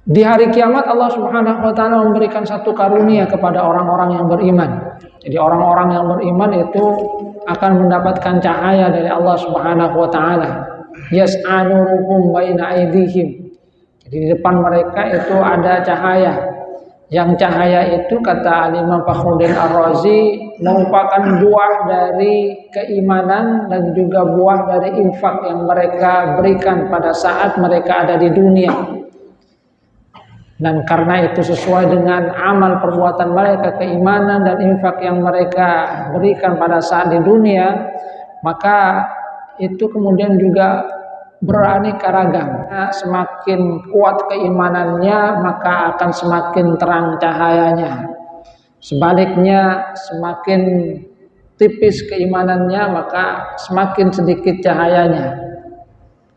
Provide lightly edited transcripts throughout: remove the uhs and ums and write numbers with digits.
Di hari kiamat Allah Subhanahu wa taala memberikan satu karunia kepada orang-orang yang beriman. Jadi orang-orang yang beriman itu akan mendapatkan cahaya dari Allah Subhanahu wa taala. Yas'a nuruhum baina aydihim. Jadi di depan mereka itu ada cahaya. Yang cahaya itu kata Imam Fakhruddin Ar-Razi merupakan buah dari keimanan dan juga buah dari infak yang mereka berikan pada saat mereka ada di dunia. Dan karena itu sesuai dengan amal perbuatan mereka, keimanan dan infak yang mereka berikan pada saat di dunia, maka itu kemudian juga beraneka ragam. Semakin kuat keimanannya, maka akan semakin terang cahayanya. Sebaliknya, semakin tipis keimanannya, maka semakin sedikit cahayanya.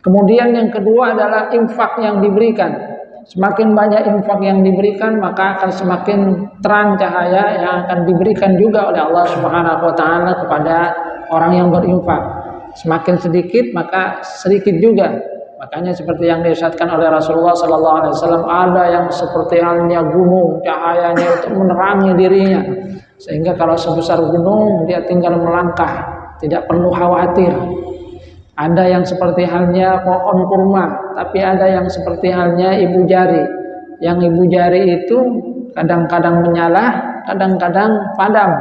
Kemudian yang kedua adalah infak yang diberikan. Semakin banyak infak yang diberikan, maka akan semakin terang cahaya yang akan diberikan juga oleh Allah Subhanahu wa taala kepada orang yang berinfak. Semakin sedikit, maka sedikit juga. Makanya seperti yang diisyaratkan oleh Rasulullah sallallahu alaihi wasallam, ada yang seperti halnya gunung, cahayanya itu menerangi dirinya. Sehingga kalau sebesar gunung, dia tinggal melangkah, tidak perlu khawatir. Ada yang seperti halnya pohon kurma, tapi ada yang seperti halnya ibu jari. Yang ibu jari itu kadang-kadang menyala, kadang-kadang padam.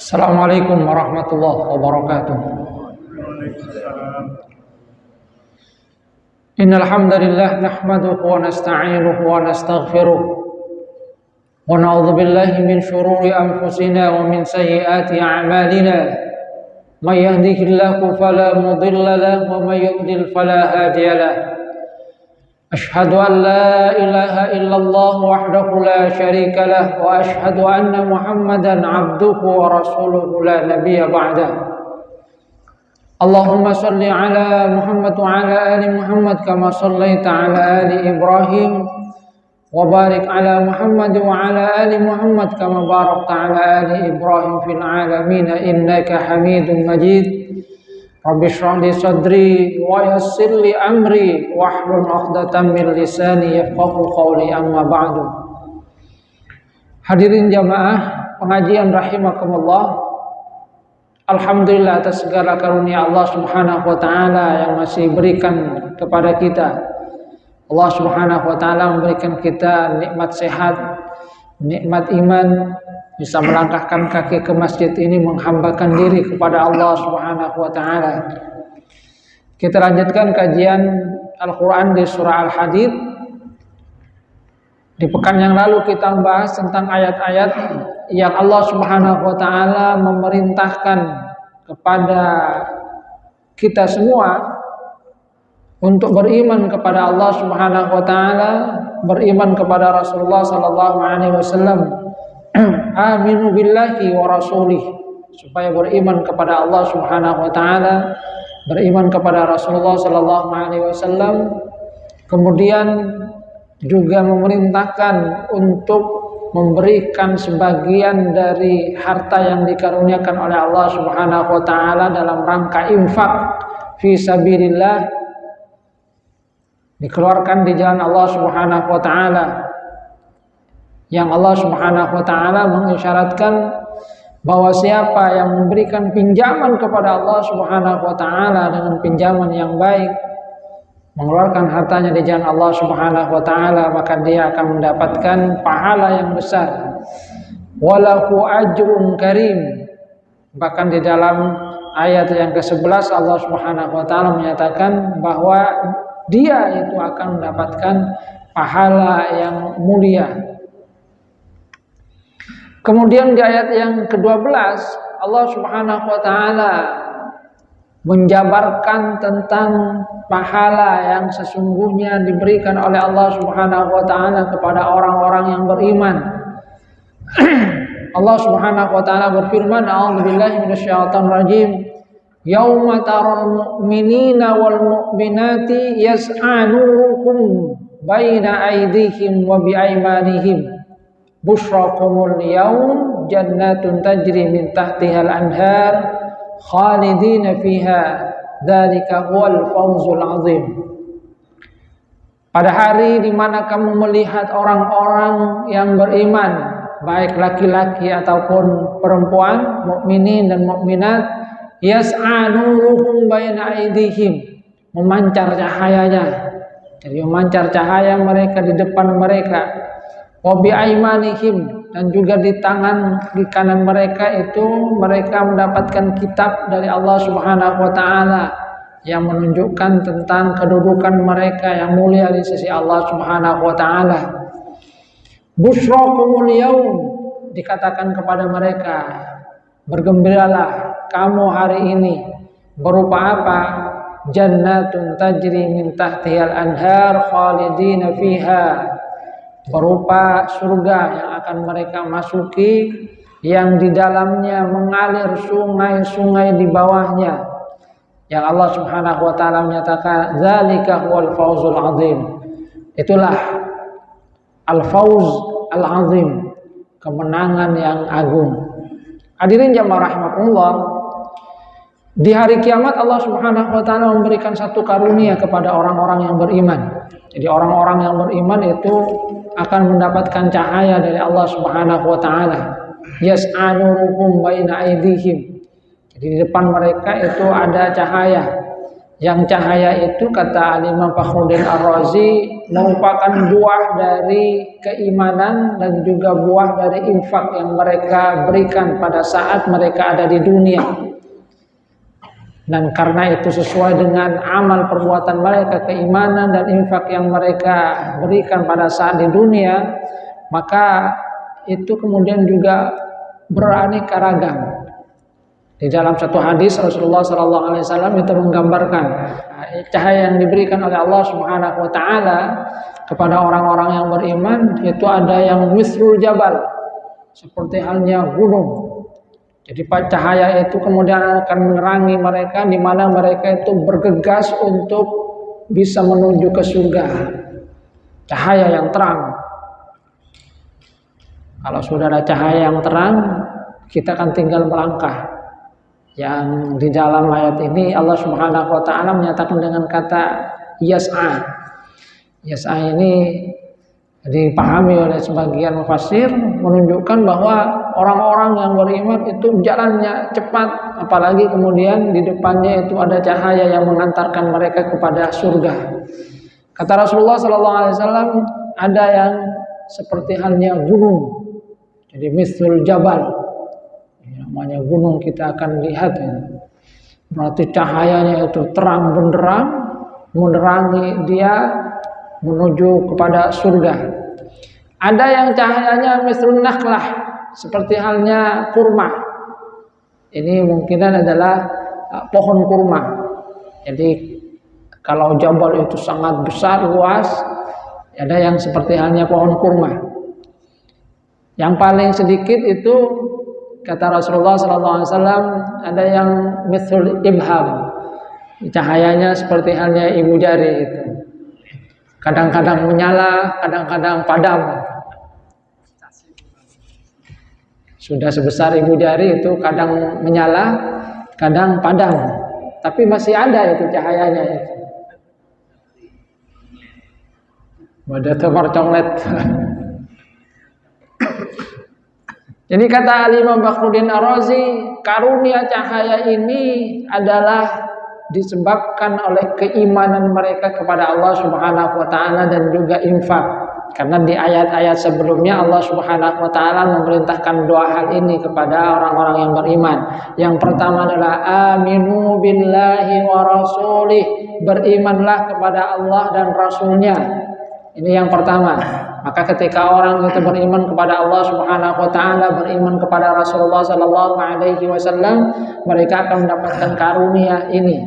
Assalamualaikum warahmatullahi wabarakatuh. Innal hamdalillah nahmaduhu wa nasta'inuhu wa nastaghfiruh wa na'udzu billahi min shururi anfusina wa min sayyiati a'malina. May yahdihillahu fala mudilla lahu wa may yudlil fala hadiya lahu. Ashhadu an la ilaha illallah wahdahu la syarika lahu wa ashhadu anna Muhammadan 'abduhu wa rasuluhu la nabiyya ba'dahu. Allahumma salli ala Muhammad wa ala ali Muhammad kama sallaita ala ali Ibrahim wa barik ala Muhammad wa ala ali Muhammad kama barakta ala ali Ibrahim fil alamin innaka Hamidum Majid. Rabbi shrah li sadri wa yassir li amri wahlul 'uqdatam min lisani yafqahu qawli, amma ba'du. Hadirin jamaah pengajian rahimakumullah. Alhamdulillah atas segala karunia Allah Subhanahu wa taala yang masih berikan kepada kita. Allah Subhanahu wa taala memberikan kita nikmat sehat, nikmat iman, bisa melangkahkan kaki ke masjid ini menghambakan diri kepada Allah Subhanahu wa taala. Kita lanjutkan kajian Al-Qur'an di surah Al-Hadid. Di pekan yang lalu kita membahas tentang ayat-ayat yang Allah Subhanahu wa taala memerintahkan kepada kita semua untuk beriman kepada Allah Subhanahu wa taala, beriman kepada Rasulullah sallallahu alaihi wasallam. Aminu billahi wa rasulih, supaya beriman kepada Allah Subhanahu wa taala, beriman kepada Rasulullah sallallahu alaihi wasallam. Kemudian juga memerintahkan untuk memberikan sebagian dari harta yang dikaruniakan oleh Allah Subhanahu wa taala dalam rangka infak fi sabilillah, dikeluarkan di jalan Allah Subhanahu wa taala. Yang Allah Subhanahu wa taala mengisyaratkan bahwa siapa yang memberikan pinjaman kepada Allah Subhanahu wa taala dengan pinjaman yang baik, mengeluarkan hartanya di jalan Allah Subhanahu wa taala, maka dia akan mendapatkan pahala yang besar. Walahu ajrun karim. Bahkan di dalam ayat yang ke-11 Allah Subhanahu wa taala menyatakan bahwa dia itu akan mendapatkan pahala yang mulia. Kemudian di ayat yang ke-12 Allah Subhanahu wa taala menjabarkan tentang pahala yang sesungguhnya diberikan oleh Allah Subhanahu wa taala kepada orang-orang yang beriman. Allah Subhanahu wa taala berfirman, a'udzubillahi minasyaitonir rajim. Yauma taral mu'minina wal mu'minati yas'a nuruhum baina aydihim wa bi aymanihim. Busyrakumul yaum jannatun tajri min tahtihal anhar khalidina fiha dzalika huwal fawzul azim. Pada hari di mana kamu melihat orang-orang yang beriman, baik laki-laki ataupun perempuan, mukminin dan mukminat, yas'a nuruhum baina aydihim, memancar cahayanya. Jadi memancar cahaya mereka di depan mereka. Wa bi aymanihim, dan juga di kanan mereka itu mereka mendapatkan kitab dari Allah Subhanahu wa taala yang menunjukkan tentang kedudukan mereka yang mulia di sisi Allah Subhanahu wa taala. Busyrakumul yaum, dikatakan kepada mereka, bergembiralah kamu hari ini. Berupa apa? Jannatun tajri min tahtihal anhar khalidina fiha, berupa surga yang akan mereka masuki, yang di dalamnya mengalir sungai-sungai di bawahnya. Yang Allah Subhanahu wa taala menyatakan dzalika huwal fawzul azim. Itulah al-fawz al-azim, kemenangan yang agung. Hadirin jamaah rahimakumullah, di hari kiamat Allah Subhanahu wa taala memberikan satu karunia kepada orang-orang yang beriman. Jadi orang-orang yang beriman itu akan mendapatkan cahaya dari Allah Subhanahu wa taala. Yas'a nuruhum baina aydihim. Jadi di depan mereka itu ada cahaya. Yang cahaya itu kata Imam Fakhruddin Ar-Razi merupakan buah dari keimanan dan juga buah dari infak yang mereka berikan pada saat mereka ada di dunia. Dan karena itu sesuai dengan amal perbuatan mereka, keimanan dan infak yang mereka berikan pada saat di dunia, maka itu kemudian juga beraneka ragam. Di dalam satu hadis Rasulullah SAW itu menggambarkan cahaya yang diberikan oleh Allah Subhanahu wa taala kepada orang-orang yang beriman itu ada yang misrul jabal, seperti halnya gunung. Jadi cahaya itu kemudian akan menerangi mereka di mana mereka itu bergegas untuk bisa menuju ke surga. Cahaya yang terang. Kalau sudah ada cahaya yang terang, kita akan tinggal melangkah. Yang di dalam ayat ini Allah Subhanahu wa taala menyatakan dengan kata yas'a. Yas'a ini dipahami oleh sebagian mufassir menunjukkan bahwa orang-orang yang beriman itu jalannya cepat, apalagi kemudian di depannya itu ada cahaya yang mengantarkan mereka kepada surga. Kata Rasulullah SAW, ada yang seperti halnya gunung, jadi mislul jabal. Namanya gunung kita akan lihat ya. Berarti cahayanya itu terang benderang menerangi dia menuju kepada surga. Ada yang cahayanya mislun nakhlah, seperti halnya kurma. Ini mungkinan adalah pohon kurma. Jadi kalau jabal itu sangat besar luas, ada yang seperti halnya pohon kurma. Yang paling sedikit itu kata Rasulullah SAW, ada yang mithlul ibham, cahayanya seperti halnya ibu jari itu. Kadang-kadang menyala, kadang-kadang padam. Sudah sebesar ibu jari itu kadang menyala, kadang padam. Tapi masih ada itu cahayanya itu. Wadah temar coklat. Jadi kata Imam Fakhruddin Ar-Razi, karunia cahaya ini adalah disebabkan oleh keimanan mereka kepada Allah Subhanahu wa taala dan juga infak. Karena di ayat-ayat sebelumnya Allah Subhanahu wa taala memerintahkan dua hal ini kepada orang-orang yang beriman. Yang pertama adalah aminu billahi wa rasulih, berimanlah kepada Allah dan Rasulnya. Ini yang pertama. Maka ketika orang itu beriman kepada Allah Subhanahu wa taala, beriman kepada Rasulullah sallallahu alaihi wasallam, mereka akan mendapatkan karunia ini.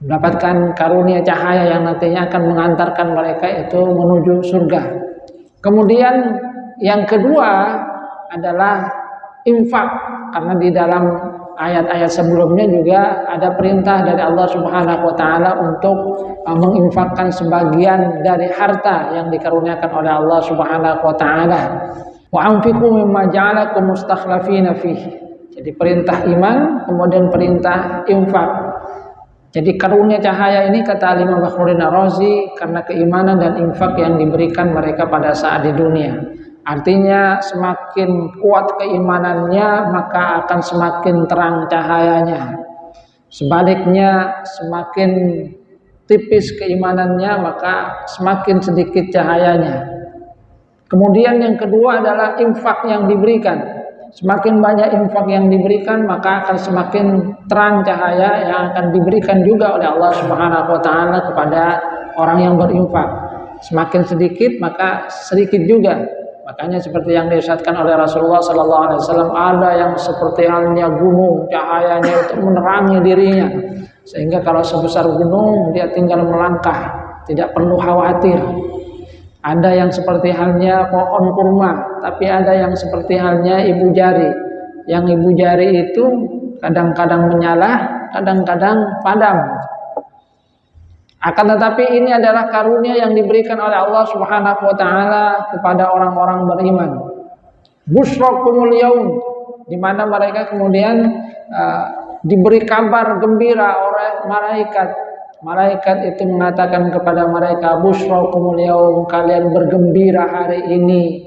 Mendapatkan karunia cahaya yang nantinya akan mengantarkan mereka itu menuju surga. Kemudian yang kedua adalah infak, karena di dalam ayat-ayat sebelumnya juga ada perintah dari Allah Subhanahu wa taala untuk menginfakkan sebagian dari harta yang dikaruniakan oleh Allah Subhanahu wa taala. Wa anfiqu mimma ja'alakum mustakhlafina fihi. Jadi perintah iman, kemudian perintah infak. Jadi karunia cahaya ini kata Imam Fakhruddin Ar-Razi karena keimanan dan infak yang diberikan mereka pada saat di dunia. Artinya semakin kuat keimanannya maka akan semakin terang cahayanya. Sebaliknya semakin tipis keimanannya maka semakin sedikit cahayanya. Kemudian yang kedua adalah infak yang diberikan. Semakin banyak infak yang diberikan maka akan semakin terang cahaya yang akan diberikan juga oleh Allah Subhanahu wa taala kepada orang yang berinfak. Semakin sedikit maka sedikit juga. Makanya seperti yang diisyaratkan oleh Rasulullah sallallahu alaihi wasallam, ada yang seperti halnya gunung, cahayanya itu menerangi dirinya. Sehingga kalau sebesar gunung dia tinggal melangkah, tidak perlu khawatir. Ada yang seperti halnya pohon kurma, tapi ada yang seperti halnya ibu jari. Yang ibu jari itu kadang-kadang menyala, kadang-kadang padam. Akan tetapi ini adalah karunia yang diberikan oleh Allah Subhanahu wa taala kepada orang-orang beriman. Busyrakumul yaum, di mana mereka kemudian diberi kabar gembira oleh malaikat. Malaikat itu mengatakan kepada mereka, busyrakumul yaum, kalian bergembira hari ini.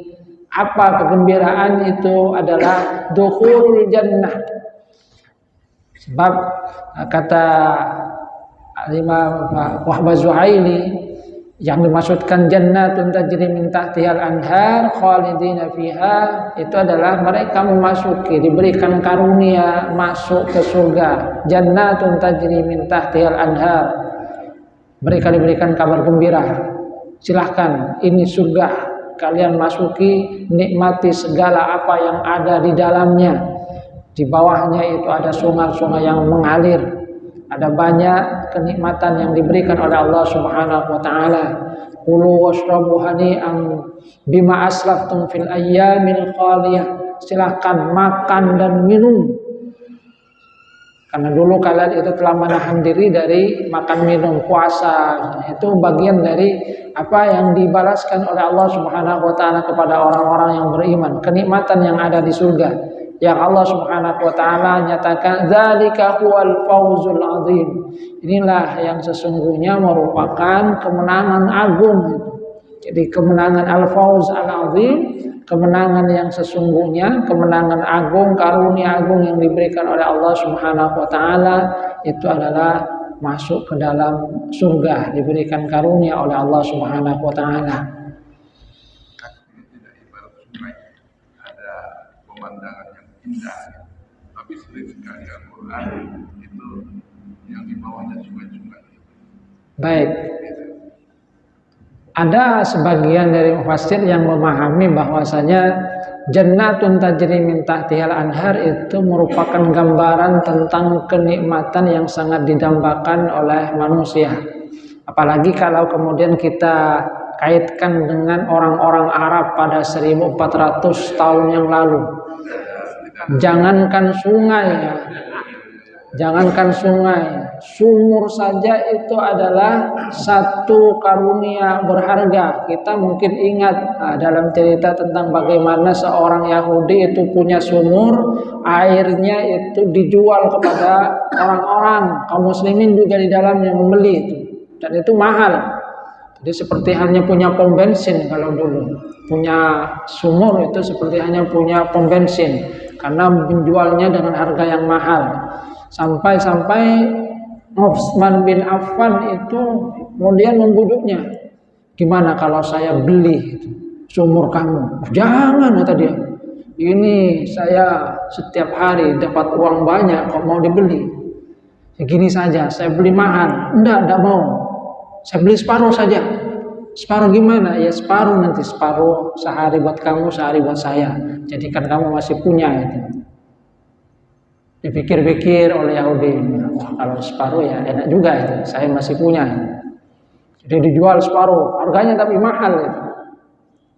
Apa kegembiraan itu? Adalah dukhulul jannah. Sebab kata Imam Wahbah Zuhaili, yang dimaksudkan jannatun tajri min tahtihal anhar khalidina fiha, itu adalah mereka memasuki, diberikan karunia masuk ke surga. Jannatun tajri min tahtihal anhar, mereka diberikan kabar gembira, silahkan ini surga, kalian masuki, nikmati segala apa yang ada di dalamnya. Di bawahnya itu ada sungai-sungai yang mengalir. Ada banyak kenikmatan yang diberikan oleh Allah Subhanahu wa taala. Kulu washrabu hani'an bima aslaftum fil ayyamil khaliyah. Silakan makan dan minum. Karena dulu kalian itu telah menahan diri dari makan minum, puasa. Itu bagian dari apa yang dibalaskan oleh Allah Subhanahu wa taala kepada orang-orang yang beriman, kenikmatan yang ada di surga. Yang Allah Subhanahu wa taala nyatakan dzalika huwal fauzul azim. Inilah yang sesungguhnya merupakan kemenangan agung. Jadi kemenangan al-fauz al-azim, kemenangan yang sesungguhnya, kemenangan agung, karunia agung yang diberikan oleh Allah Subhanahu wa taala itu adalah masuk ke dalam surga, diberikan karunia oleh Allah Subhanahu wa taala. Ada pemandangan indah, tapi sering sekali Al-Quran itu yang di bawahnya sungai-sungai. Baik, ada sebagian dari mufassir yang memahami bahwasanya jannatun tajri min tahtihal anhar itu merupakan gambaran tentang kenikmatan yang sangat didambakan oleh manusia. Apalagi kalau kemudian kita kaitkan dengan orang-orang Arab pada 1400 tahun yang lalu. Jangankan sungai ya, jangankan sungai, sumur saja itu adalah satu karunia berharga. Kita mungkin ingat dalam cerita tentang bagaimana seorang Yahudi itu punya sumur, airnya itu dijual kepada orang-orang, kaum muslimin juga di dalamnya membeli itu, dan itu mahal. Jadi seperti hanya punya pom bensin. Kalau dulu punya sumur itu seperti hanya punya pom bensin, karena menjualnya dengan harga yang mahal. Sampai-sampai Utsman bin Affan itu kemudian membujuknya, gimana kalau saya beli sumur kamu? Jangan, kata dia, ini saya setiap hari dapat uang banyak, kok mau dibeli? Ya gini saja, saya beli mahal. Enggak mau, saya beli separuh saja. Separuh gimana? Ya separuh, nanti separuh sehari buat kamu, sehari buat saya. Jadikan kamu masih punya itu. Dipikir-pikir oleh Yahudi, wah kalau separuh ya enak juga itu, saya masih punya. Jadi dijual separuh, harganya tapi mahal itu.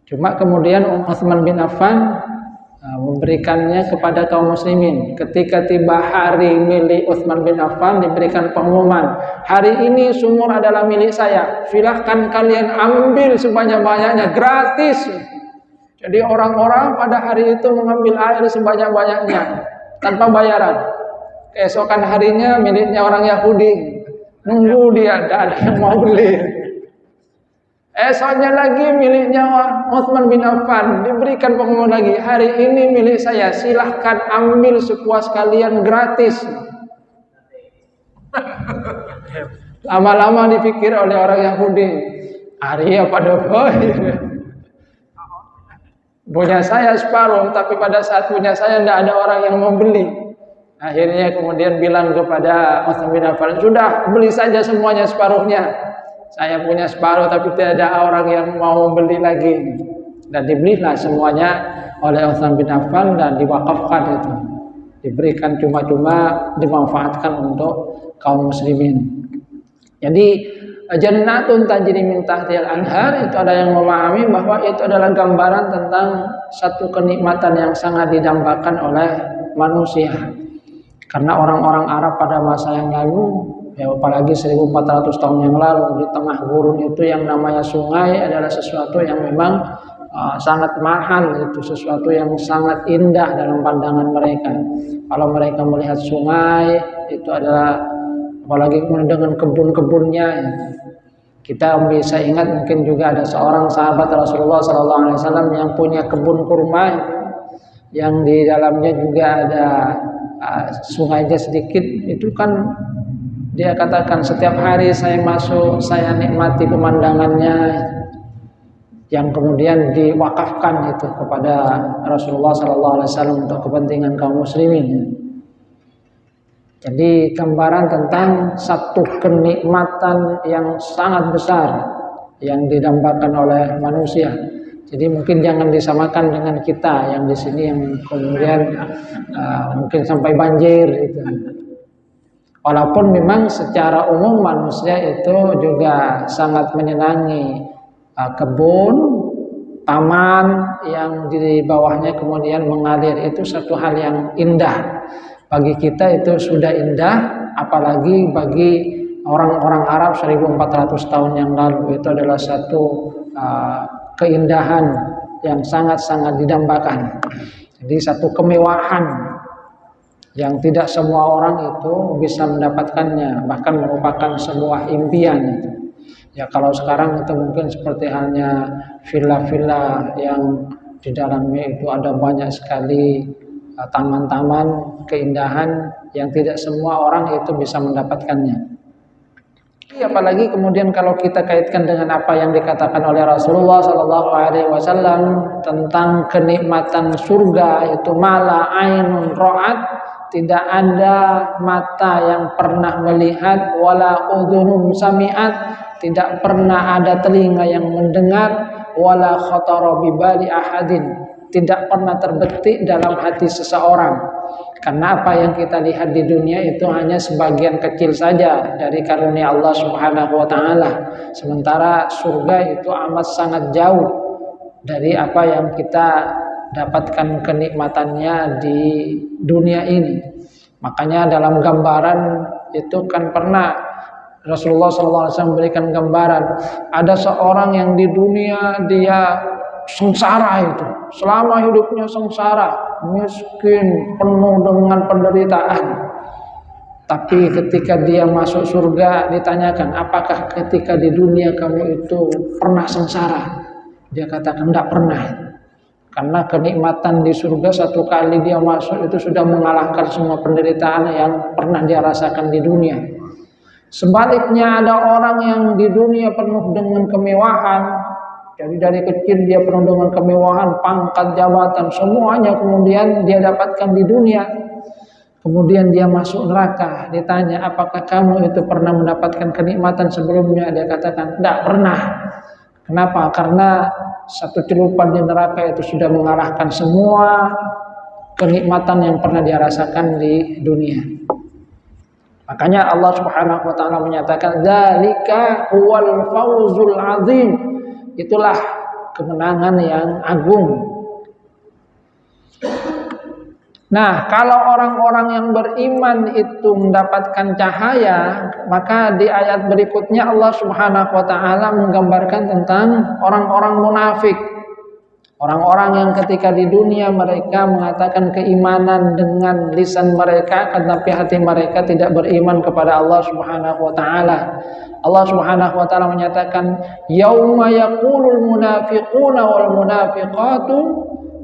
Cuma kemudian Utsman bin Affan memberikannya kepada kaum muslimin. Ketika tiba hari milik Utsman bin Affan, diberikan pengumuman, hari ini sumur adalah milik saya, silahkan kalian ambil sebanyak-banyaknya, gratis. Jadi orang-orang pada hari itu mengambil air sebanyak-banyaknya tanpa bayaran. Keesokan harinya miliknya orang Yahudi. Nunggu dia, tidak ada yang mau beli. Esoknya lagi miliknya Utsman bin Affan, diberikan pengumuman lagi, hari ini milik saya, silahkan ambil sepuas kalian gratis. Lama-lama dipikir oleh orang Yahudi, hari apa doboy? Punya saya separuh, tapi pada saat punya saya tidak ada orang yang mau beli. Akhirnya kemudian bilang kepada Utsman bin Affan, sudah beli saja semuanya separuhnya. Saya punya separuh tapi tidak ada orang yang mau beli lagi. Dan dibelilah semuanya oleh Utsman bin Affan dan diwakafkan itu. Diberikan cuma-cuma, dimanfaatkan untuk kaum muslimin. Jadi jannatun tajri min tahtihal anhar, itu ada yang memahami bahwa itu adalah gambaran tentang satu kenikmatan yang sangat didambakan oleh manusia. Karena orang-orang Arab pada masa yang lalu, ya apalagi 1400 tahun yang lalu, di tengah gurun itu yang namanya sungai adalah sesuatu yang memang sangat mahal, itu sesuatu yang sangat indah dalam pandangan mereka. Kalau mereka melihat sungai, itu adalah apalagi dengan kebun-kebunnya. Kita bisa ingat mungkin juga ada seorang sahabat Rasulullah SAW yang punya kebun kurma, yang di dalamnya juga ada sungainya sedikit. Itu kan dia katakan, setiap hari saya masuk, saya nikmati pemandangannya, yang kemudian diwakafkan itu kepada Rasulullah SAW untuk kepentingan kaum muslimin. Jadi gambaran tentang satu kenikmatan yang sangat besar yang didambakan oleh manusia. Jadi mungkin jangan disamakan dengan kita yang di sini yang kemudian mungkin sampai banjir itu. Walaupun memang secara umum manusia itu juga sangat menyenangi kebun, taman yang di bawahnya kemudian mengalir, itu satu hal yang indah. Bagi kita itu sudah indah, apalagi bagi orang-orang Arab 1400 tahun yang lalu itu adalah satu keindahan yang sangat-sangat didambakan. Jadi satu kemewahan yang tidak semua orang itu bisa mendapatkannya, bahkan merupakan sebuah impian. Ya kalau sekarang itu mungkin seperti halnya villa-villa yang di dalamnya itu ada banyak sekali taman-taman keindahan yang tidak semua orang itu bisa mendapatkannya. Apalagi kemudian kalau kita kaitkan dengan apa yang dikatakan oleh Rasulullah SAW tentang kenikmatan surga, itu mala ainun ra'at, tidak ada mata yang pernah melihat, wala udhunun sami'at, tidak pernah ada telinga yang mendengar, wala khatara bibali ahadin, tidak pernah terbetik dalam hati seseorang. Karena apa yang kita lihat di dunia itu hanya sebagian kecil saja dari karunia Allah Subhanahu wa taala. Sementara surga itu amat sangat jauh dari apa yang kita dapatkan kenikmatannya di dunia ini. Makanya dalam gambaran itu kan pernah Rasulullah SAW memberikan gambaran, ada seorang yang di dunia dia sengsara, itu selama hidupnya sengsara, miskin, penuh dengan penderitaan. Tapi ketika dia masuk surga ditanyakan, apakah ketika di dunia kamu itu pernah sengsara? Dia katakan tidak pernah. Karena kenikmatan di surga satu kali dia masuk itu sudah mengalahkan semua penderitaan yang pernah dia rasakan di dunia. Sebaliknya ada orang yang di dunia penuh dengan kemewahan. Jadi dari kecil dia penuh dengan kemewahan, pangkat, jabatan, semuanya kemudian dia dapatkan di dunia. Kemudian dia masuk neraka, ditanya, apakah kamu itu pernah mendapatkan kenikmatan sebelumnya? Dia katakan, tidak pernah. Kenapa? Karena satu celupan di neraka itu sudah mengalahkan semua kenikmatan yang pernah dia rasakan di dunia. Makanya Allah Subhanahu wa taala menyatakan, dzalika huwal fawzul azim. Itulah kemenangan yang agung. Nah, kalau orang-orang yang beriman itu mendapatkan cahaya, maka di ayat berikutnya Allah Subhanahu wa taala menggambarkan tentang orang-orang munafik. Orang-orang yang ketika di dunia mereka mengatakan keimanan dengan lisan mereka, tetapi hati mereka tidak beriman kepada Allah Subhanahu wa taala. Allah Subhanahu wa taala menyatakan, "Yauma yaqulul munafiquna wal munafiqatu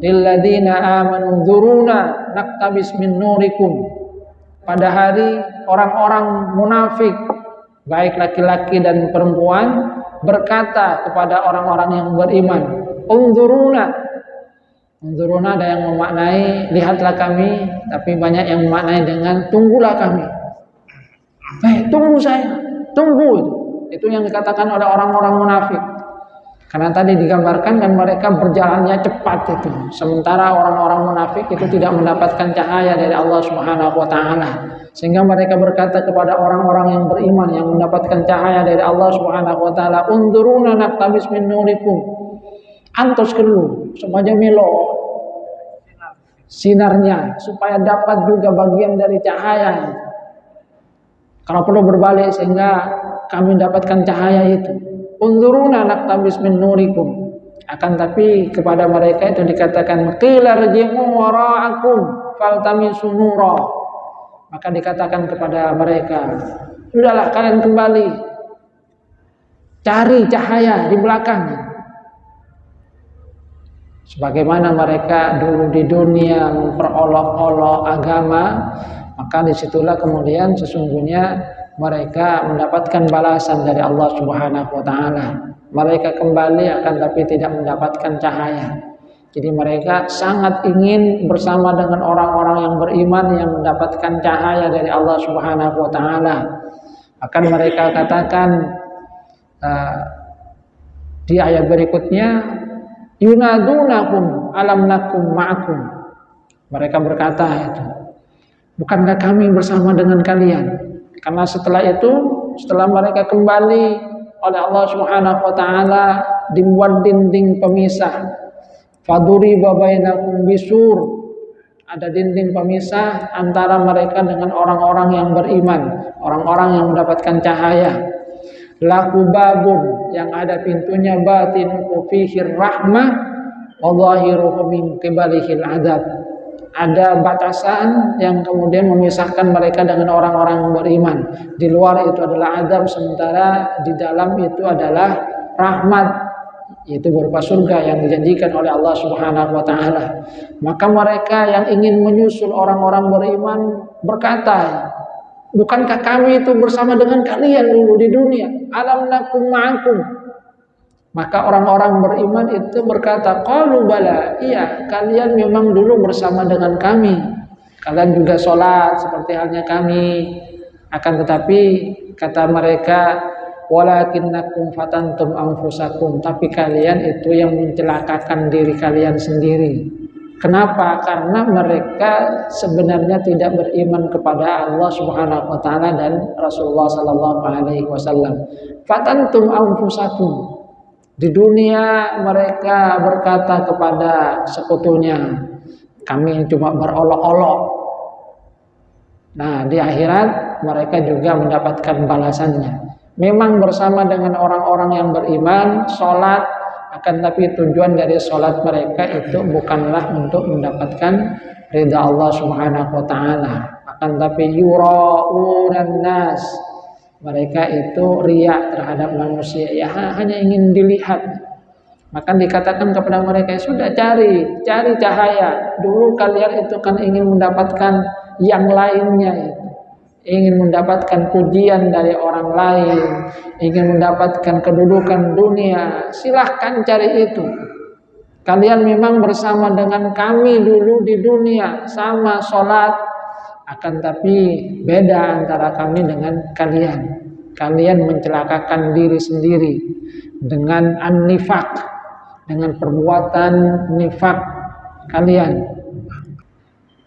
lil ladzina amanu dzuruna naqtabis min nurikum." Pada hari orang-orang munafik, baik laki-laki dan perempuan, berkata kepada orang-orang yang beriman, "Unzuruna." Unzuruna ada yang memaknai lihatlah kami, tapi banyak yang memaknai dengan tunggulah kami. Tunggu saya, tunggu. Itu yang dikatakan oleh orang-orang munafik. Karena tadi digambarkan kan mereka berjalannya cepat itu. Sementara orang-orang munafik itu tidak mendapatkan cahaya dari Allah Subhanahu wa taala. Sehingga mereka berkata kepada orang-orang yang beriman yang mendapatkan cahaya dari Allah Subhanahu wa taala, "Unzuruna naqtabis min nurikum." Antos kelu semacam milo sinarnya supaya dapat juga bagian dari cahaya. Kalau perlu berbalik sehingga kami dapatkan cahaya itu. Unzuruna naqtabis min nurikum. Akan tapi kepada mereka itu dikatakan qila rji'u wara'akum faltamisu nura. Maka dikatakan kepada mereka, sudahlah kalian kembali cari cahaya di belakang. Sebagaimana mereka dulu di dunia memperolok-olok agama, maka disitulah kemudian sesungguhnya mereka mendapatkan balasan dari Allah Subhanahu wa taala. Mereka kembali akan tapi tidak mendapatkan cahaya. Jadi mereka sangat ingin bersama dengan orang-orang yang beriman yang mendapatkan cahaya dari Allah Subhanahu wa taala. Akan mereka katakan di ayat berikutnya, yunadunakum alam nakum ma'akum. Mereka berkata itu, bukankah kami bersama dengan kalian? Karena setelah itu, setelah mereka kembali oleh Allah Subhanahu wa taala, dibuat dinding pemisah. Faduriba bainakum bisur. Ada dinding pemisah antara mereka dengan orang-orang yang beriman, orang-orang yang mendapatkan cahaya. Lahu babun, yang ada pintunya, batinuhu fihi rahmah wa zahiruhu min qibalihil adab. Ada batasan yang kemudian memisahkan mereka dengan orang-orang yang beriman. Di luar itu adalah azab, sementara di dalam itu adalah rahmat, itu berupa surga yang dijanjikan oleh Allah Subhanahu wa taala. Maka mereka yang ingin menyusul orang-orang beriman berkata, bukankah kami itu bersama dengan kalian dulu di dunia? Alam nakum ma'akum. Maka orang-orang beriman itu berkata, qalu bala, iya, kalian memang dulu bersama dengan kami. Kalian juga sholat seperti halnya kami. Akan tetapi kata mereka, walakinnakum fatantum anfusakum, tapi kalian itu yang mencelakakan diri kalian sendiri. Kenapa? Karena mereka sebenarnya tidak beriman kepada Allah Subhanahu wa taala dan Rasulullah sallallahu alaihi wasallam. Fatantum anfusakum. Di dunia mereka berkata kepada sekutunya, kami cuma berolok-olok. Nah, di akhirat mereka juga mendapatkan balasannya. Memang bersama dengan orang-orang yang beriman, sholat, akan tapi tujuan dari sholat mereka itu bukanlah untuk mendapatkan ridha Allah Subhanahu wa taala. Akan tapi yura'unan nas. Mereka itu riya terhadap manusia, ya hanya ingin dilihat. Maka dikatakan kepada mereka, sudah cari cahaya. Dulu kalian itu kan ingin mendapatkan yang lainnya, ingin mendapatkan pujian dari orang lain, ingin mendapatkan kedudukan dunia. Silahkan cari itu. Kalian memang bersama dengan kami dulu di dunia, sama sholat. Akan tapi beda antara kami dengan kalian. Kalian mencelakakan diri sendiri dengan an-nifaq, dengan perbuatan nifaq kalian.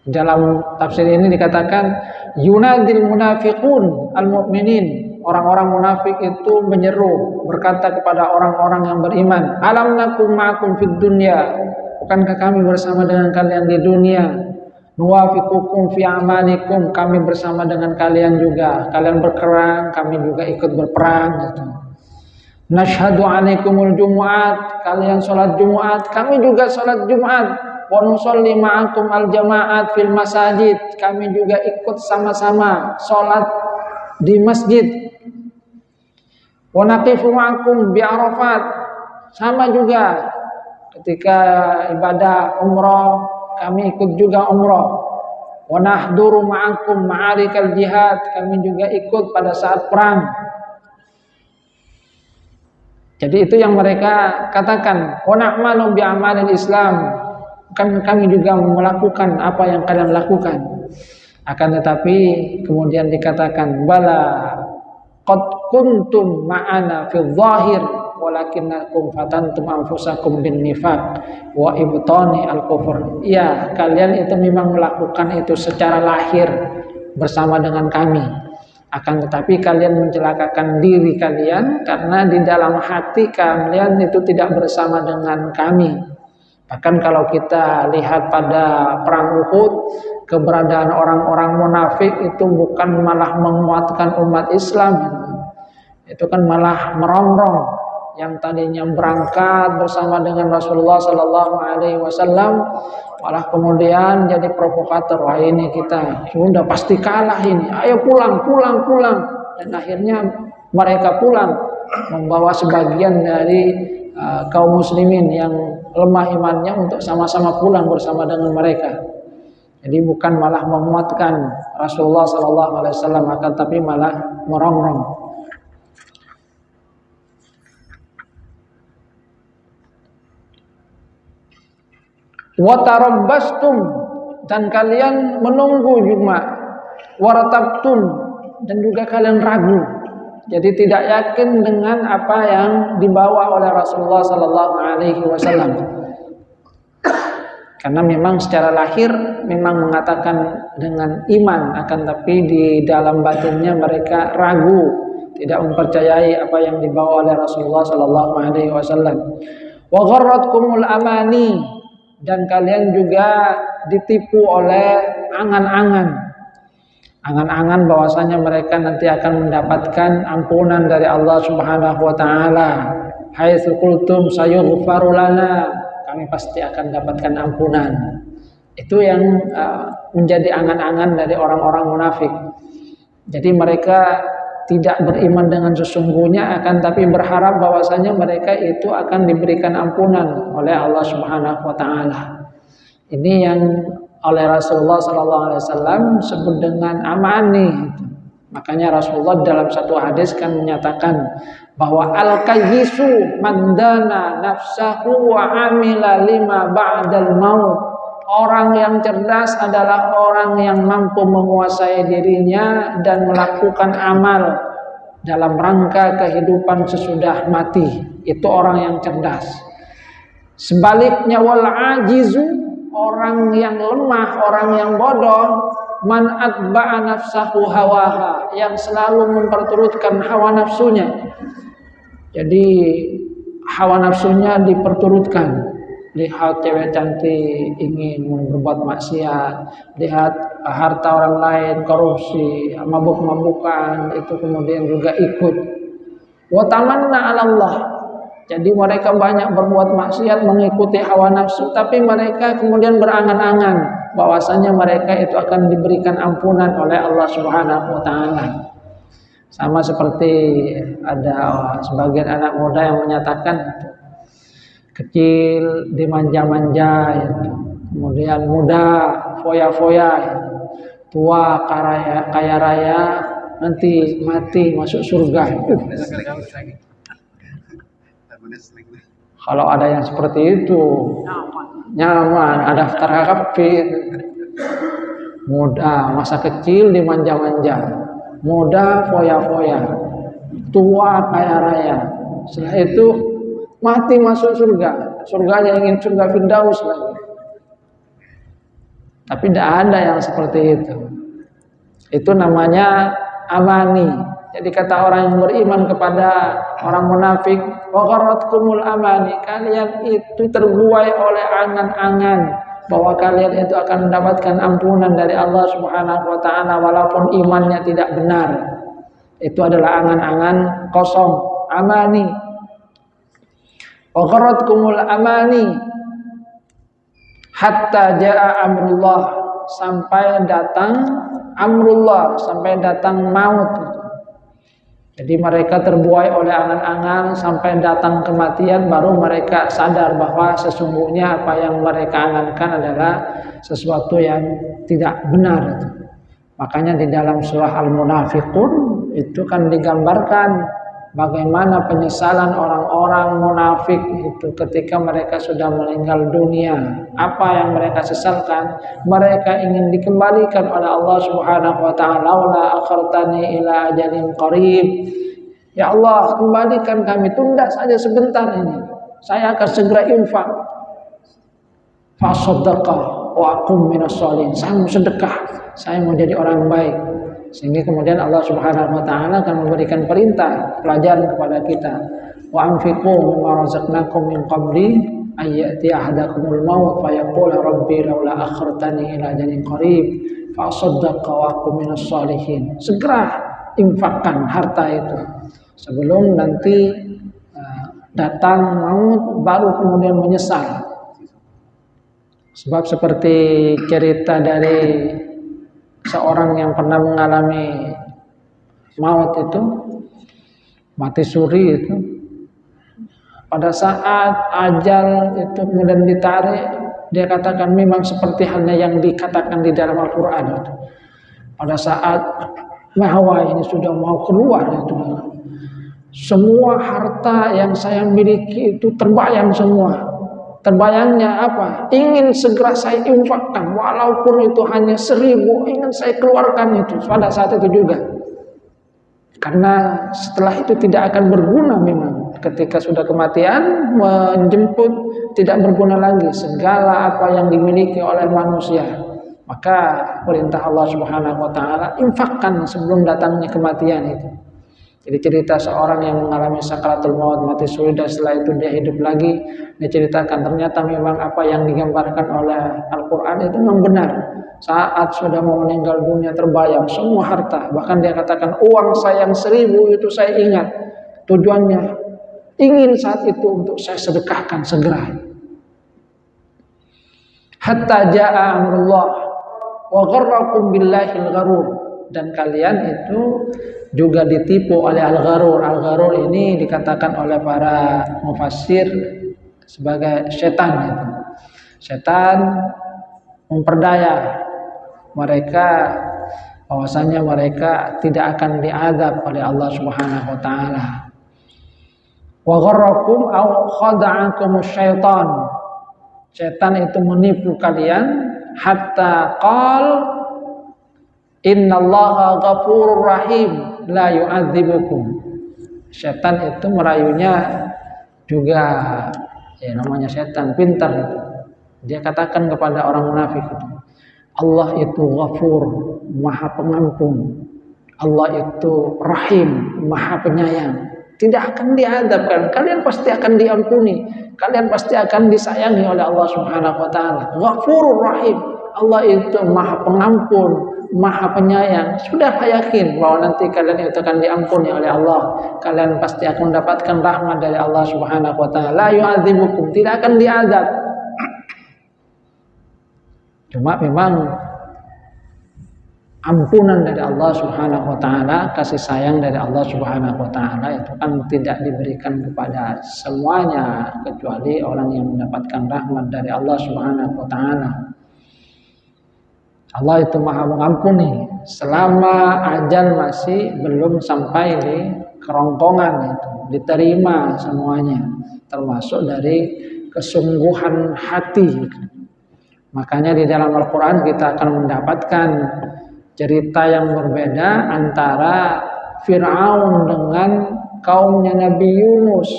Dalam tafsir ini dikatakan yunadil munafiqun al-mu'minin. Orang-orang munafik itu menyeru, berkata kepada orang-orang yang beriman, alam nakum ma'akum fid dunya. Bukankah kami bersama dengan kalian di dunia? Nuwafiqukum fi amalikum, kami bersama dengan kalian juga. Kalian berperang, kami juga ikut berperang gitu. Nashhadu alaikumul Jumu'at, kalian sholat Jumat, kami juga sholat Jumat. Wa nusolli ma'akum al jamaat fil masajid, kami juga ikut sama-sama sholat di masjid. Wa naqifu ma'akum bi Arafat, sama juga ketika ibadah umrah kami ikut juga umrah. Wa nahduru ma'akum ma'arikal jihad, kami juga ikut pada saat perang. Jadi itu yang mereka katakan, wa na'malu bi amalil Islam, kami juga melakukan apa yang kalian lakukan. Akan tetapi kemudian dikatakan, bala qad kuntum ma'ana fi dhahir walakinnakum fatantum anfusakum bin nifaq wa ibtani al kufur. Ya, kalian itu memang melakukan itu secara lahir bersama dengan kami. Akan tetapi kalian mencelakakan diri kalian karena di dalam hati kalian itu tidak bersama dengan kami. Bahkan kalau kita lihat pada perang Uhud, keberadaan orang-orang munafik itu bukan malah menguatkan umat Islam, itu kan malah merongrong. Yang tadinya berangkat bersama dengan Rasulullah Sallallahu Alaihi Wasallam malah kemudian jadi provokator. Wah, ini kita sudah pasti kalah ini, ayo pulang. Dan akhirnya mereka pulang membawa sebagian dari kaum muslimin yang lemah imannya untuk sama-sama pulang bersama dengan mereka. Jadi bukan malah menguatkan Rasulullah Sallallahu Alaihi Wasallam, akan tapi malah merongrong. Watarabbastum, dan kalian menunggu juga, waratabtum, dan juga kalian ragu. Jadi tidak yakin dengan apa yang dibawa oleh Rasulullah Sallallahu Alaihi Wasallam. Karena memang secara lahir memang mengatakan dengan iman, akan tapi di dalam batinnya mereka ragu, tidak mempercayai apa yang dibawa oleh Rasulullah Sallallahu Alaihi Wasallam. Wa gharratkumul amani, dan kalian juga ditipu oleh angan-angan bahwasanya mereka nanti akan mendapatkan ampunan dari Allah Subhanahu wa taala. Haitsu qultum sayughfaru lana, kami pasti akan dapatkan ampunan. Itu yang menjadi angan-angan dari orang-orang munafik. Jadi mereka tidak beriman dengan sesungguhnya, akan tapi berharap bahwasanya mereka itu akan diberikan ampunan oleh Allah Subhanahu wa taala. Ini yang oleh Rasulullah sallallahu alaihi wasallam sebut dengan amani. Makanya Rasulullah dalam satu hadis kan menyatakan bahwa al-kayyisu man dana nafsahu wa amila lima ba'dal maut. Orang yang cerdas adalah orang yang mampu menguasai dirinya dan melakukan amal dalam rangka kehidupan sesudah mati. Itu orang yang cerdas. Sebaliknya wal ajizu, orang yang lemah, orang yang bodoh, man atba'a nafsahu hawaha, yang selalu memperturutkan hawa nafsunya. Jadi hawa nafsunya diperturutkan. Lihat cewek cantik ingin berbuat maksiat, lihat harta orang lain, korupsi, mabuk-mabukan, itu kemudian juga ikut. Wa tamanna 'ala Allah. Jadi mereka banyak berbuat maksiat mengikuti hawa nafsu, tapi mereka kemudian berangan-angan bahwasanya mereka itu akan diberikan ampunan oleh Allah Subhanahu wa taala. Sama seperti ada sebagian anak muda yang menyatakan kecil dimanja-manja, ya. Kemudian muda foya-foya, ya. Tua kaya raya, nanti mati masuk surga. Kalau ada yang seperti itu nyaman, ada daftar kafir. Muda masa kecil dimanja-manja, muda foya-foya, tua kaya raya, setelah itu mati masuk surga. Surganya ingin surga Firdaus lagi. Tapi tidak ada yang seperti itu. Itu namanya amani. Jadi kata orang yang beriman kepada orang munafik, wa gharratkumul amani, kalian itu terbuai oleh angan-angan bahwa kalian itu akan mendapatkan ampunan dari Allah Subhanahu wa taala walaupun imannya tidak benar. Itu adalah angan-angan kosong, amani. wa gharratkumul amani hatta jaa amrullah, sampai datang amrullah, sampai datang maut. Jadi mereka terbuai oleh angan-angan sampai datang kematian, baru mereka sadar bahwa sesungguhnya apa yang mereka angankan adalah sesuatu yang tidak benar. Makanya di dalam surah Al-Munafiqun itu kan digambarkan bagaimana penyesalan orang-orang munafik itu ketika mereka sudah meninggal dunia. Apa yang mereka sesalkan? Mereka ingin dikembalikan oleh Allah Subhanahu wa taala, "Laula akhartani ila ajalin qarib." Ya Allah, kembalikan kami, tunda saja sebentar ini. Saya akan segera infak. Fasaddaqa wa aqum minas sholihin. Saya mau sedekah, saya mau jadi orang baik. Sehingga kemudian Allah Subhanahu wa taala akan memberikan perintah, pelajaran kepada kita. Wa anfiqu mimma razaqnakum min qabli ay ya'ti ahadakumul maut fa yaqula rabbi laula akhartani ila ajalin qarib fa asaddaqa wa aqum minas sholihin. Segera infakkan harta itu sebelum nanti datang maut, baru kemudian menyesal. Sebab seperti cerita dari seorang yang pernah mengalami maut itu, mati suri itu, pada saat ajal itu kemudian ditarik, dia katakan memang seperti halnya yang dikatakan di dalam Al-Quran itu. Pada saat nyawa ini sudah mau keluar itu, semua harta yang saya miliki itu terbayang semua. Terbayangnya apa? Ingin segera saya infakkan, walaupun itu hanya 1000, ingin saya keluarkan itu pada saat itu juga. Karena setelah itu tidak akan berguna memang. Ketika sudah kematian menjemput, tidak berguna lagi segala apa yang dimiliki oleh manusia. Maka perintah Allah Subhanahu wa taala, infakkan sebelum datangnya kematian itu. Jadi cerita seorang yang mengalami sakaratul maut, mati suri, dan setelah itu dia hidup lagi. Dia ceritakan ternyata memang apa yang digambarkan oleh Al-Quran itu memang benar. Saat sudah mau meninggal dunia terbayang semua harta. Bahkan dia katakan uang saya yang 1000 itu saya ingat. Tujuannya ingin saat itu untuk saya sedekahkan segera. Hatta jaa amrullah wa gharrakum billahil gharur. Dan kalian itu juga ditipu oleh al-gharur. Al-gharur ini dikatakan oleh para mufassir sebagai setan itu. Setan memperdaya mereka bahwasanya mereka tidak akan diazab oleh Allah Subhanahu wa taala. Wa gharrakum aw khada'akum syaitan. Setan itu menipu kalian hatta qal innallaha ghafurur rahim la yu'adzibukum. Setan itu merayunya juga, ya namanya setan pintar itu. Dia katakan kepada orang munafik itu, Allah itu ghafur, maha pengampun. Allah itu rahim, maha penyayang. Tidak akan diazabkan, kalian pasti akan diampuni, kalian pasti akan disayangi oleh Allah Subhanahu wa taala. Ghafurur rahim. Allah itu maha pengampun, maha penyayang. Sudah yakin bahwa nanti kalian itu akan diampuni oleh Allah. Kalian pasti akan mendapatkan rahmat dari Allah Subhanahu wa taala. La yu'adzibukum, tidak akan diazab. Cuma memang ampunan dari Allah Subhanahu wa taala, kasih sayang dari Allah Subhanahu wa taala itu kan tidak diberikan kepada semuanya kecuali orang yang mendapatkan rahmat dari Allah Subhanahu wa taala. Allah itu maha mengampuni selama ajal masih belum sampai di kerongkongan itu, diterima semuanya, termasuk dari kesungguhan hati. Makanya di dalam Al-Quran kita akan mendapatkan cerita yang berbeda antara Fir'aun dengan kaumnya Nabi Yunus.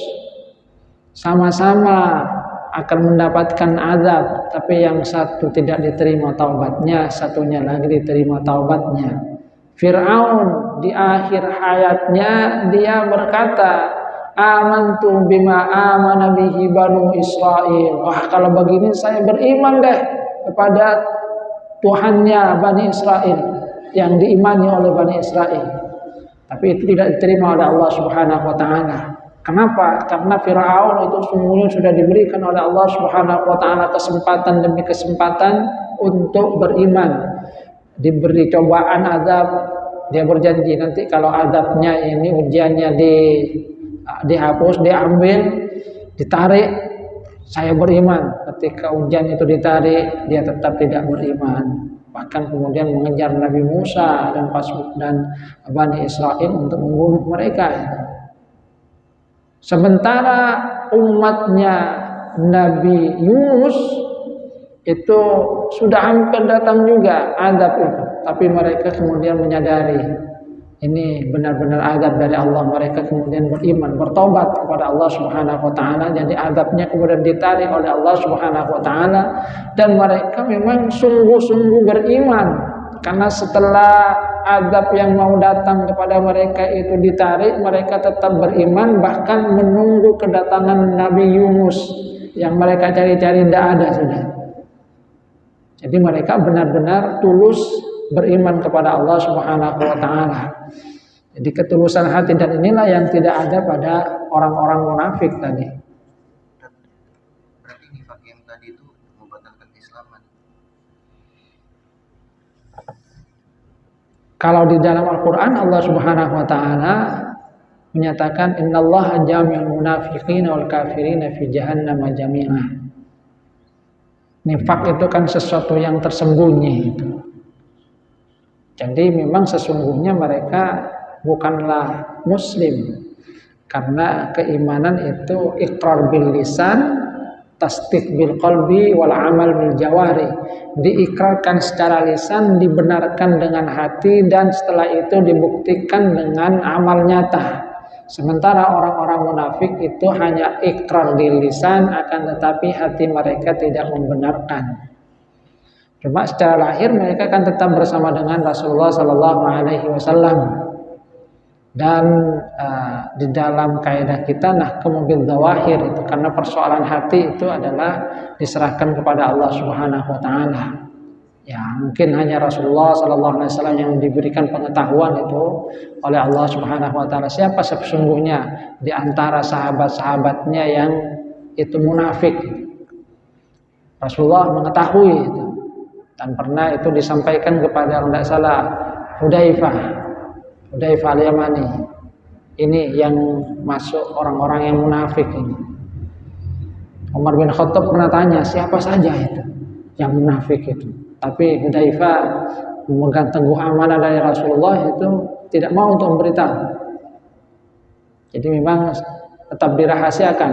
Sama-sama akan mendapatkan azab, tapi yang satu tidak diterima taubatnya, satunya lagi diterima taubatnya. Fir'aun di akhir hayatnya dia berkata, amantu bima amana bihi banu Israel. Wah, kalau begini saya beriman deh kepada Tuhannya Bani Israel, yang diimani oleh Bani Israel. Tapi itu tidak diterima oleh Allah Subhanahu wa taala. Kenapa? Karena Firaun itu sungguhnya sudah diberikan oleh Allah Subhanahu wa taala kesempatan demi kesempatan untuk beriman. Diberi cobaan azab, dia berjanji nanti kalau azabnya ini ujiannya dihapus, diambil, ditarik, saya beriman. Ketika ujian itu ditarik, dia tetap tidak beriman. Bahkan kemudian mengejar Nabi Musa dan Bani Israel untuk membunuh mereka. Sementara umatnya Nabi Yunus itu sudah hampir datang juga azab itu, tapi mereka kemudian menyadari ini benar-benar azab dari Allah. Mereka kemudian beriman, bertobat kepada Allah Subhanahu wa taala. Jadi azabnya kemudian ditarik oleh Allah Subhanahu wa taala dan mereka memang sungguh-sungguh beriman. Karena setelah azab yang mau datang kepada mereka itu ditarik, mereka tetap beriman, bahkan menunggu kedatangan Nabi Yunus yang mereka cari-cari tidak ada sudah. Jadi mereka benar-benar tulus beriman kepada Allah Subhanahu wa taala. Jadi ketulusan hati dan inilah yang tidak ada pada orang-orang munafik tadi. Berarti nifak yang tadi itu membatalkan keislaman. Kalau di dalam Al-Quran Allah Subhanahu wa taala menyatakan innallaha jami'ul munafiqina wal kafirina fi jahannam jami'a. Nifak itu kan sesuatu yang tersembunyi. Jadi memang sesungguhnya mereka bukanlah muslim, karena keimanan itu iqrar bil lisan, tasdiq bil qalbi wal amal bil jawari. Diikrarkan secara lisan, dibenarkan dengan hati, dan setelah itu dibuktikan dengan amal nyata. Sementara orang-orang munafik itu hanya ikrar di lisan, akan tetapi hati mereka tidak membenarkan. Cuma secara lahir mereka akan tetap bersama dengan Rasulullah Sallallahu Alaihi Wasallam. Dan di dalam kaidah kita nahkumu bil dzawahir itu, karena persoalan hati itu adalah diserahkan kepada Allah Subhanahu wa taala. Ya, mungkin hanya Rasulullah Sallallahu Alaihi Wasallam yang diberikan pengetahuan itu oleh Allah Subhanahu wa taala siapa sesungguhnya di antara sahabat-sahabatnya yang itu munafik. Rasulullah mengetahui itu, dan pernah itu disampaikan kepada tidak salah Hudzaifah al-Yamani. Ini yang masuk orang-orang yang munafik ini. Umar bin Khattab pernah tanya siapa saja itu yang munafik itu. Tapi Hudzaifah memegang teguh amanah dari Rasulullah itu tidak mau untuk memberitahu. Jadi memang tetap dirahasiakan.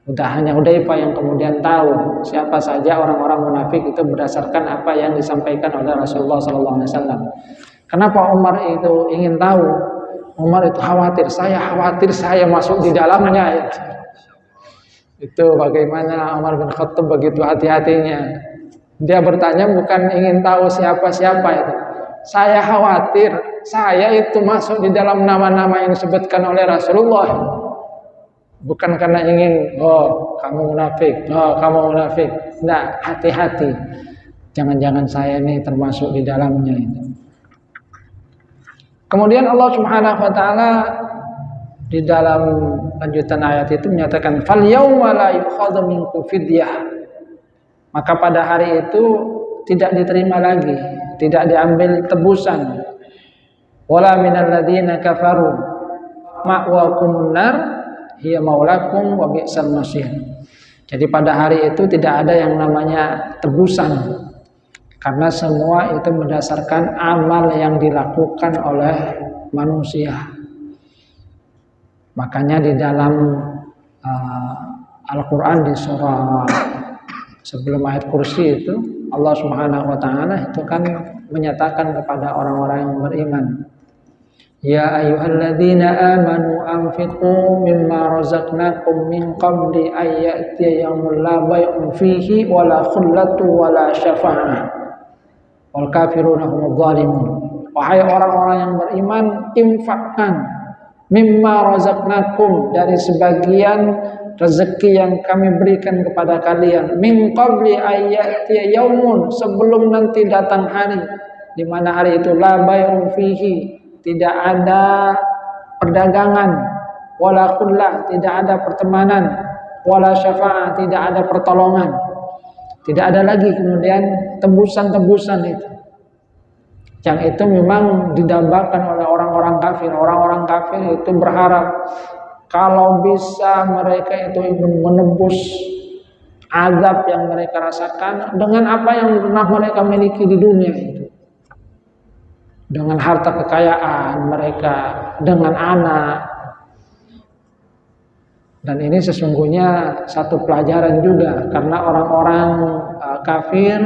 Udah hanya Hudzaifah yang kemudian tahu siapa saja orang-orang munafik itu berdasarkan apa yang disampaikan oleh Rasulullah SAW. Kenapa Umar itu ingin tahu? Umar itu khawatir saya masuk di dalamnya. Itu bagaimana Umar bin Khattab begitu hati-hatinya. Dia bertanya bukan ingin tahu siapa-siapa itu. Saya khawatir saya itu masuk di dalam nama-nama yang disebutkan oleh Rasulullah. Bukan karena ingin, kamu munafik, kamu munafik. Nah, hati-hati. Jangan-jangan saya ini termasuk di dalamnya itu. Kemudian Allah Subhanahu wa taala di dalam lanjutan ayat itu menyatakan fal yauma la yukhadhu minkum fidyah. Maka pada hari itu tidak diterima lagi, tidak diambil tebusan. Wala minal ladzina kafaru ma'wakumun nar hiya maulakum wa bi'sal masir. Jadi pada hari itu tidak ada yang namanya tebusan. Karena semua itu berdasarkan amal yang dilakukan oleh manusia. Makanya di dalam Al-Quran di surah sebelum ayat kursi itu Allah Subhanahu wa taala itu kan menyatakan kepada orang-orang yang beriman, ya ayyuhalladzina amanu anfiqu mimma razaqnakum min qabli ayyatiya yaumul la bay'un fihi wala khullatu wala syafa'ah wal kafiruna humudz zalimun. Wahai orang-orang yang beriman, infakkan mimma razaqnakum, dari sebagian rezeki yang kami berikan kepada kalian, min qabli ayyati yaumun, sebelum nanti datang hari di mana hari itu la bay'un fihi, tidak ada perdagangan, wala khullah, tidak ada pertemanan, wala syafa'ah, tidak ada pertolongan. Tidak ada lagi kemudian tembusan-tembusan itu. Yang itu memang didambakan oleh orang-orang kafir. Orang-orang kafir itu berharap kalau bisa mereka itu menebus azab yang mereka rasakan dengan apa yang pernah mereka miliki di dunia itu. Dengan harta kekayaan mereka, dengan anak. Dan ini sesungguhnya satu pelajaran juga, karena orang-orang kafir,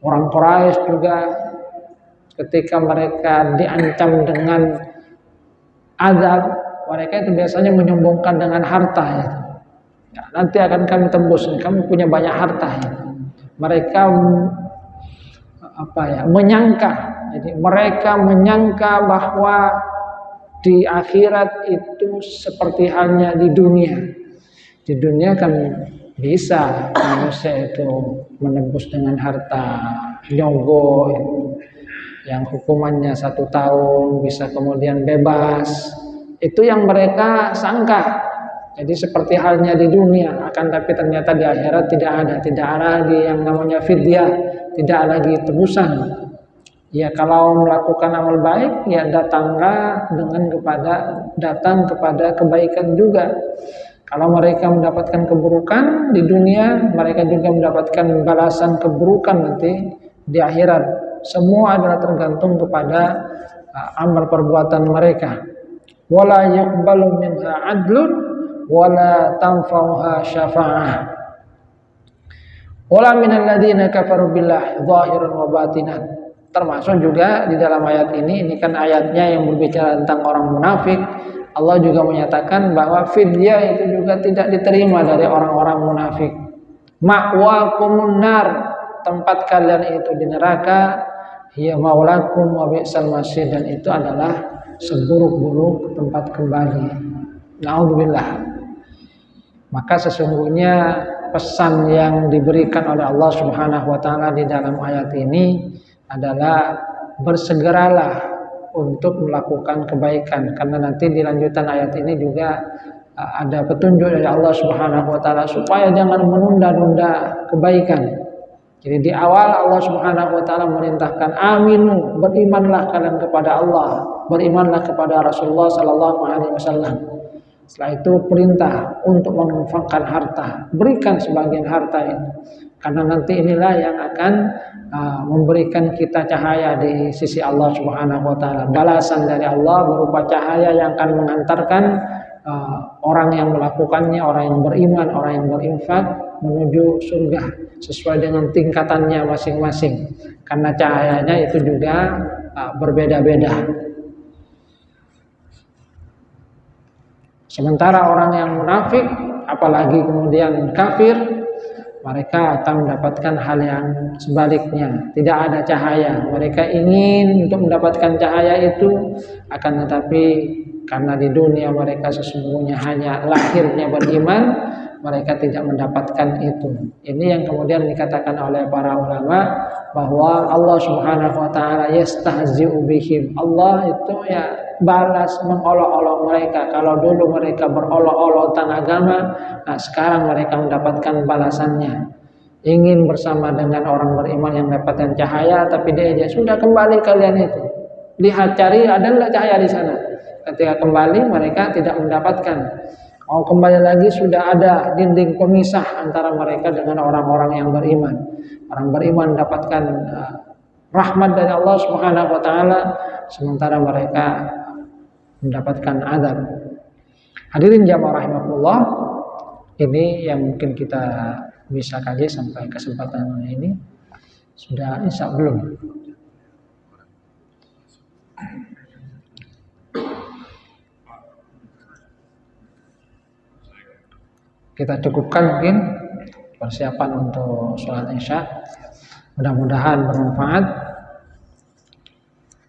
orang Quraisy juga ketika mereka diancam dengan azab, mereka itu biasanya menyombongkan dengan harta ya. Ya, nanti akan kami tembus, kami punya banyak harta ya. Mereka menyangka, jadi mereka menyangka bahwa di akhirat itu seperti halnya di dunia. Di dunia kan bisa manusia itu menebus dengan harta, nyogok yang hukumannya 1 tahun bisa kemudian bebas. Itu yang mereka sangka. Jadi seperti halnya di dunia, akan tapi ternyata di akhirat tidak ada lagi yang namanya fidyah, tidak ada lagi tebusan. Ya kalau melakukan amal baik ya datang kepada kebaikan juga. Kalau mereka mendapatkan keburukan di dunia, mereka juga mendapatkan balasan keburukan nanti di akhirat. Semua adalah tergantung kepada amal perbuatan mereka. Wala yuqbalu minha 'adlun wala tanfa'uha syafa'ah. Wala minal ladzina kafaru billah zahiran wa batinan. Termasuk juga di dalam ayat ini kan ayatnya yang berbicara tentang orang munafik. Allah juga menyatakan bahwa fidyah itu juga tidak diterima dari orang-orang munafik. Ma'wakumun nar, tempat kalian itu di neraka, hiya maulakum wa bi'sal masir, dan itu adalah seburuk-buruk tempat kembali. Na'udzubillah. Maka sesungguhnya pesan yang diberikan oleh Allah Subhanahu wa taala di dalam ayat ini adalah bersegeralah untuk melakukan kebaikan, karena nanti di lanjutan ayat ini juga ada petunjuk dari Allah Subhanahu wa taala supaya jangan menunda-nunda kebaikan. Jadi di awal Allah Subhanahu wa taala merintahkan aminu, berimanlah kalian kepada Allah, berimanlah kepada Rasulullah sallallahu alaihi wasallam. Setelah itu perintah untuk menginfakkan harta, berikan sebagian harta itu, karena nanti inilah yang akan memberikan kita cahaya di sisi Allah Subhanahu wa taala. Balasan dari Allah berupa cahaya yang akan mengantarkan orang yang melakukannya, orang yang beriman, orang yang berinfak menuju surga sesuai dengan tingkatannya masing-masing. Karena cahayanya itu juga berbeda-beda. Sementara orang yang munafik, apalagi kemudian kafir, mereka akan mendapatkan hal yang sebaliknya. Tidak ada cahaya. Mereka ingin untuk mendapatkan cahaya itu, akan tetapi karena di dunia mereka sesungguhnya hanya lahirnya beriman, mereka tidak mendapatkan itu. Ini yang kemudian dikatakan oleh para ulama bahwa Allah Subhanahu wa taala yastahzi'u bihim. Allah itu ya balas mengolok-olok mereka. Kalau dulu mereka berolok-olok tentang agama, nah sekarang mereka mendapatkan balasannya. Ingin bersama dengan orang beriman yang mendapatkan cahaya, tapi dia sudah kembali kalian itu. Lihat, cari ada enggak cahaya di sana. Ketika kembali mereka tidak mendapatkan. Mau kembali lagi sudah ada dinding pemisah antara mereka dengan orang-orang yang beriman. Orang beriman mendapatkan rahmat dari Allah Subhanahu wa taala, sementara mereka mendapatkan azab. Hadirin jamaah rahimakumullah, ini yang mungkin kita bisa kaji sampai kesempatan ini. Sudah insya belum? Kita cukupkan mungkin persiapan untuk sholat isya. Mudah-mudahan bermanfaat.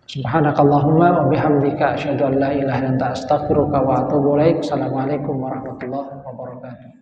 Subhanakallahumma wa bihamdika asyhadu an la ilaha illa anta astaghfiruka wa atubu ilaik. Assalamualaikum warahmatullahi wabarakatuh.